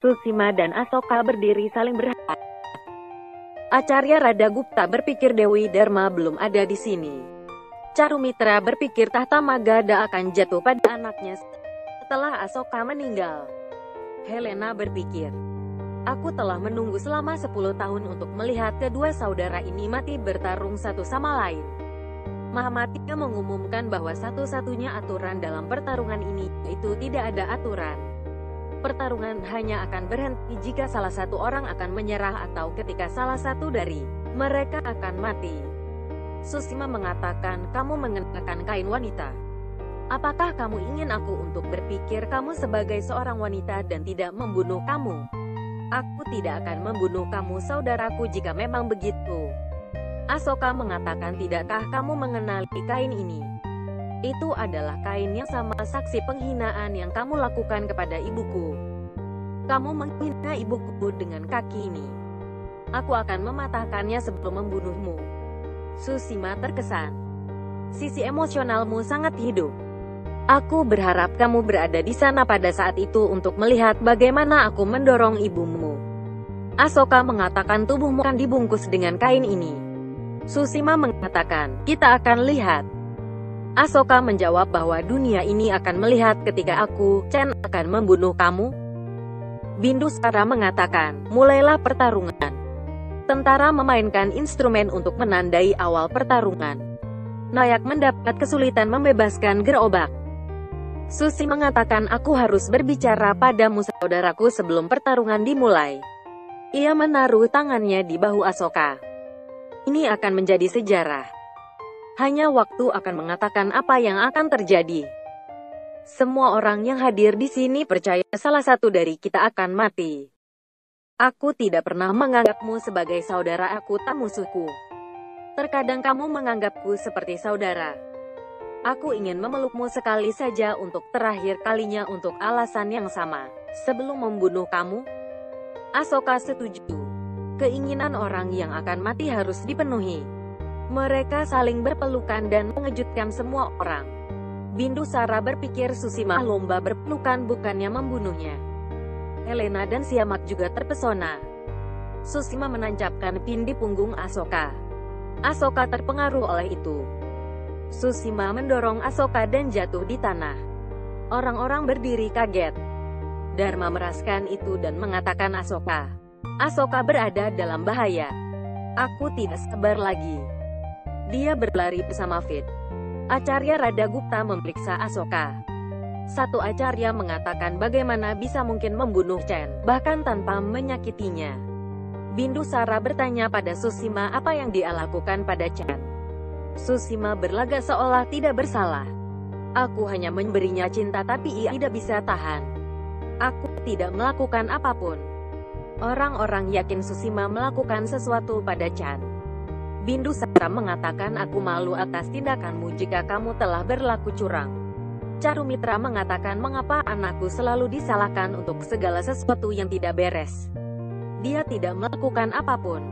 Susima dan Asoka berdiri saling berhadapan. Acarya Radagupta berpikir Dewi Dharma belum ada di sini. Carumitra berpikir tahta Magadha akan jatuh pada anaknya setelah Asoka meninggal. Helena berpikir, aku telah menunggu selama 10 tahun untuk melihat kedua saudara ini mati bertarung satu sama lain. Mahamadya mengumumkan bahwa satu-satunya aturan dalam pertarungan ini, yaitu tidak ada aturan. Pertarungan hanya akan berhenti jika salah satu orang akan menyerah atau ketika salah satu dari mereka akan mati. Susima mengatakan, kamu mengenakan kain wanita. Apakah kamu ingin aku untuk berpikir kamu sebagai seorang wanita dan tidak membunuh kamu? Aku tidak akan membunuh kamu saudaraku jika memang begitu. Asoka mengatakan, tidakkah kamu mengenali kain ini? Itu adalah kain yang sama saksi penghinaan yang kamu lakukan kepada ibuku. Kamu menghina ibuku dengan kaki ini. Aku akan mematahkannya sebelum membunuhmu. Susima terkesan. Sisi emosionalmu sangat hidup. Aku berharap kamu berada di sana pada saat itu untuk melihat bagaimana aku mendorong ibumu. Asoka mengatakan, tubuhmu akan dibungkus dengan kain ini. Susima mengatakan, kita akan lihat. Asoka menjawab bahwa dunia ini akan melihat ketika aku, Chen, akan membunuh kamu. Bindusara mengatakan, mulailah pertarungan. Tentara memainkan instrumen untuk menandai awal pertarungan. Nayak mendapat kesulitan membebaskan gerobak. Susi mengatakan, aku harus berbicara padamu saudaraku sebelum pertarungan dimulai. Ia menaruh tangannya di bahu Asoka. Ini akan menjadi sejarah. Hanya waktu akan mengatakan apa yang akan terjadi. Semua orang yang hadir di sini percaya salah satu dari kita akan mati. Aku tidak pernah menganggapmu sebagai saudara, aku tak musuhku. Terkadang kamu menganggapku seperti saudara. Aku ingin memelukmu sekali saja untuk terakhir kalinya untuk alasan yang sama. Sebelum membunuh kamu. Asoka setuju. Keinginan orang yang akan mati harus dipenuhi. Mereka saling berpelukan dan mengejutkan semua orang. Bindusara berpikir Susima lomba berpelukan bukannya membunuhnya. Helena dan Siamak juga terpesona. Susima menancapkan pin di punggung Asoka. Asoka terpengaruh oleh itu. Susima mendorong Asoka dan jatuh di tanah. Orang-orang berdiri kaget. Dharma meraskan itu dan mengatakan, Asoka berada dalam bahaya. Aku tidak sabar lagi. Dia berlari bersama Fit. Acarya Radagupta memeriksa Asoka. Satu acarya mengatakan bagaimana bisa mungkin membunuh Chen, bahkan tanpa menyakitinya. Bindusara bertanya pada Susima apa yang dia lakukan pada Chen. Susima berlagak seolah tidak bersalah. Aku hanya memberinya cinta tapi ia tidak bisa tahan. Aku tidak melakukan apapun. Orang-orang yakin Susima melakukan sesuatu pada Chen. Bindusara mengatakan, aku malu atas tindakanmu jika kamu telah berlaku curang. Carumitra mengatakan, mengapa anakku selalu disalahkan untuk segala sesuatu yang tidak beres. Dia tidak melakukan apapun.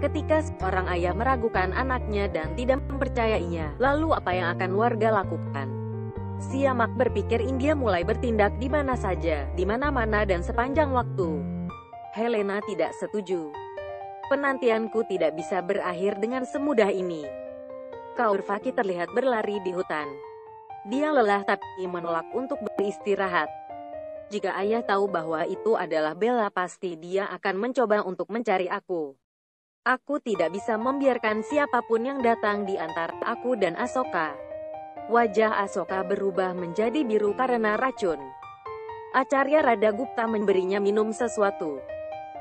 Ketika seorang ayah meragukan anaknya dan tidak mempercayainya, lalu apa yang akan warga lakukan? Siamak berpikir India mulai bertindak di mana saja, di mana-mana dan sepanjang waktu. Helena tidak setuju. Penantianku tidak bisa berakhir dengan semudah ini. Kaurvaki terlihat berlari di hutan. Dia lelah tapi menolak untuk beristirahat. Jika ayah tahu bahwa itu adalah Bella, pasti dia akan mencoba untuk mencari aku. Aku tidak bisa membiarkan siapapun yang datang di antara aku dan Asoka. Wajah Asoka berubah menjadi biru karena racun. Acarya Radagupta memberinya minum sesuatu.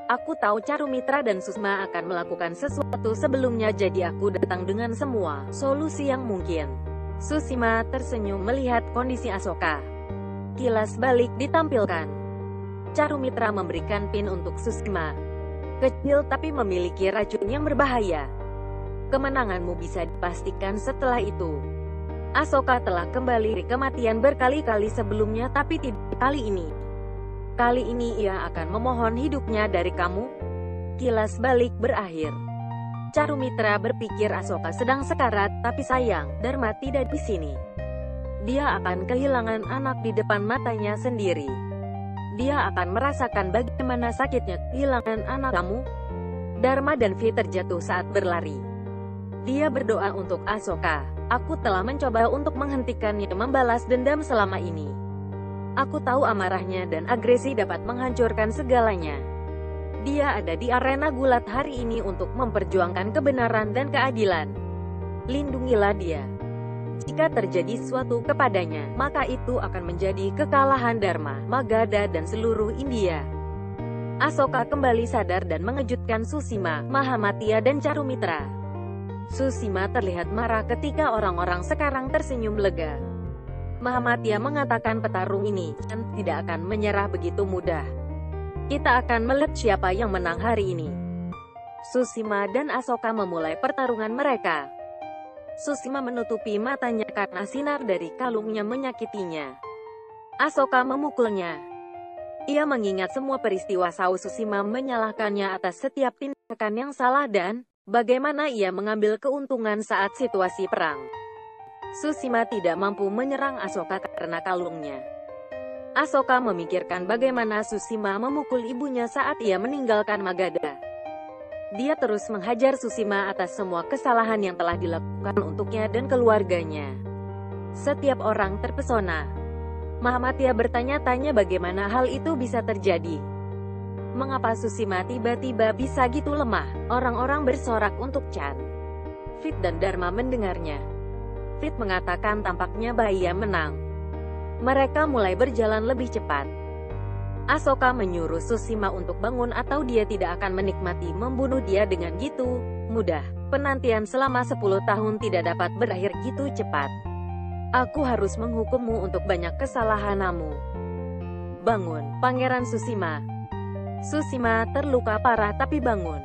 Aku tahu Carumitra dan Susma akan melakukan sesuatu sebelumnya, jadi aku datang dengan semua solusi yang mungkin. Susima tersenyum melihat kondisi Asoka. Kilas balik ditampilkan. Carumitra memberikan pin untuk Susima. Kecil tapi memiliki racun yang berbahaya. Kemenanganmu bisa dipastikan setelah itu. Asoka telah kembali dari kematian berkali-kali sebelumnya, tapi tidak kali ini. Kali ini ia akan memohon hidupnya dari kamu. Kilas balik berakhir. Carumitra berpikir Asoka sedang sekarat, tapi sayang, Dharma tidak di sini. Dia akan kehilangan anak di depan matanya sendiri. Dia akan merasakan bagaimana sakitnya kehilangan anak kamu. Dharma dan Vi terjatuh saat berlari. Dia berdoa untuk Asoka. Aku telah mencoba untuk menghentikannya membalas dendam selama ini. Aku tahu amarahnya dan agresi dapat menghancurkan segalanya. Dia ada di arena gulat hari ini untuk memperjuangkan kebenaran dan keadilan. Lindungilah dia. Jika terjadi sesuatu kepadanya, maka itu akan menjadi kekalahan Dharma, Magadha dan seluruh India. Asoka kembali sadar dan mengejutkan Susima, Mahamadya dan Charumitra. Susima terlihat marah ketika orang-orang sekarang tersenyum lega. Mahamadya mengatakan petarung ini tidak akan menyerah begitu mudah. Kita akan melihat siapa yang menang hari ini. Susima dan Asoka memulai pertarungan mereka. Susima menutupi matanya karena sinar dari kalungnya menyakitinya. Asoka memukulnya. Ia mengingat semua peristiwa saat Susima menyalahkannya atas setiap tindakan yang salah dan bagaimana ia mengambil keuntungan saat situasi perang. Susima tidak mampu menyerang Asoka karena kalungnya. Asoka memikirkan bagaimana Susima memukul ibunya saat ia meninggalkan Magadha. Dia terus menghajar Susima atas semua kesalahan yang telah dilakukan untuknya dan keluarganya. Setiap orang terpesona. Mahamadya bertanya-tanya bagaimana hal itu bisa terjadi. Mengapa Susima tiba-tiba bisa gitu lemah? Orang-orang bersorak untuk Chan. Fit dan Dharma mendengarnya. Fit mengatakan tampaknya bahaya menang. Mereka mulai berjalan lebih cepat. Asoka menyuruh Susima untuk bangun atau dia tidak akan menikmati membunuh dia dengan gitu mudah. Penantian selama 10 tahun tidak dapat berakhir gitu cepat. Aku harus menghukummu untuk banyak kesalahanmu. Bangun, Pangeran Susima. Susima terluka parah tapi bangun.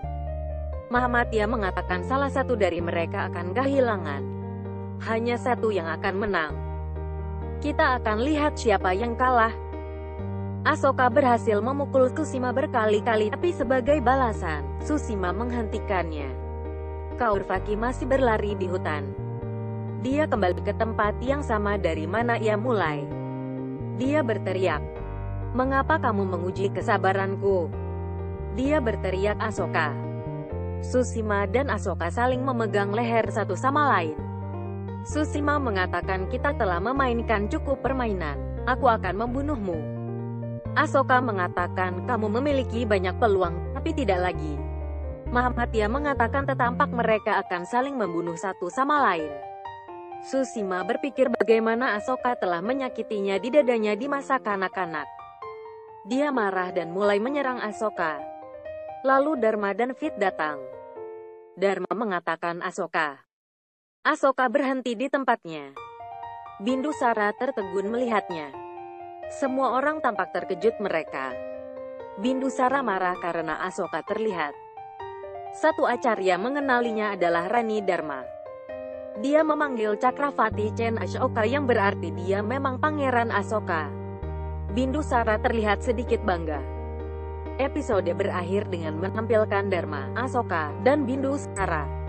Mahamadya mengatakan salah satu dari mereka akan kehilangan. Hanya satu yang akan menang. Kita akan lihat siapa yang kalah. Asoka berhasil memukul Susima berkali-kali, tapi sebagai balasan, Susima menghentikannya. Kaurvaki masih berlari di hutan. Dia kembali ke tempat yang sama dari mana ia mulai. Dia berteriak, "Mengapa kamu menguji kesabaranku?" Dia berteriak Asoka. Susima dan Asoka saling memegang leher satu sama lain. Susima mengatakan kita telah memainkan cukup permainan. Aku akan membunuhmu. Asoka mengatakan kamu memiliki banyak peluang, tapi tidak lagi. Mahamadya mengatakan tampak mereka akan saling membunuh satu sama lain. Susima berpikir bagaimana Asoka telah menyakitinya di dadanya di masa kanak-kanak. Dia marah dan mulai menyerang Asoka. Lalu Dharma dan Fit datang. Dharma mengatakan Asoka. Asoka berhenti di tempatnya. Bindusara tertegun melihatnya. Semua orang tampak terkejut mereka. Bindusara marah karena Asoka terlihat. Satu acarya mengenalinya adalah Rani Dharma. Dia memanggil Cakravati Chen Ashoka yang berarti dia memang Pangeran Asoka. Bindusara terlihat sedikit bangga. Episode berakhir dengan menampilkan Dharma, Asoka, dan Bindusara.